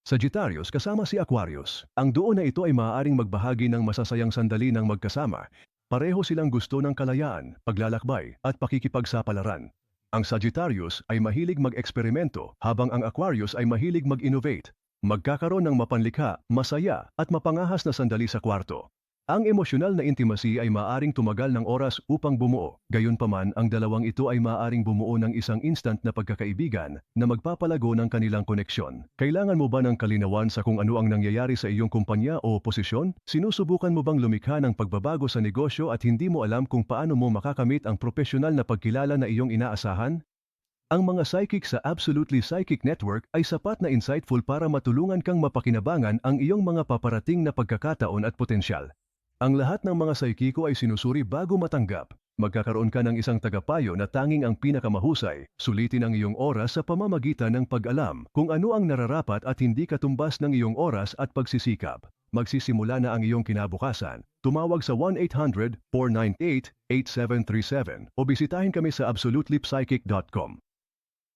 Sagittarius kasama si Aquarius. Ang duo na ito ay maaaring magbahagi ng masasayang sandali ng magkasama. Pareho silang gusto ng kalayaan, paglalakbay, at pakikipagsapalaran. Ang Sagittarius ay mahilig mag-eksperimento habang ang Aquarius ay mahilig mag-innovate. Magkakaroon ng mapanlikha, masaya, at mapangahas na sandali sa kwarto. Ang emosyonal na intimacy ay maaaring tumagal ng oras upang bumuo. Gayunpaman, ang dalawang ito ay maaaring bumuo ng isang instant na pagkakaibigan na magpapalago ng kanilang koneksyon. Kailangan mo ba ng kalinawan sa kung ano ang nangyayari sa iyong kumpanya o posisyon? Sinusubukan mo bang lumikha ng pagbabago sa negosyo at hindi mo alam kung paano mo makakamit ang profesional na pagkilala na iyong inaasahan? Ang mga psychic sa Absolutely Psychic Network ay sapat na insightful para matulungan kang mapakinabangan ang iyong mga paparating na pagkakataon at potensyal. Ang lahat ng mga saikiko ay sinusuri bago matanggap. Magkakaroon ka ng isang tagapayo na tanging ang pinakamahusay. Sulitin ang iyong oras sa pamamagitan ng pag-alam kung ano ang nararapat at hindi katumbas ng iyong oras at pagsisikap. Magsisimula na ang iyong kinabukasan. Tumawag sa 1-800-498-8737 o bisitahin kami sa absolutelypsychic.com.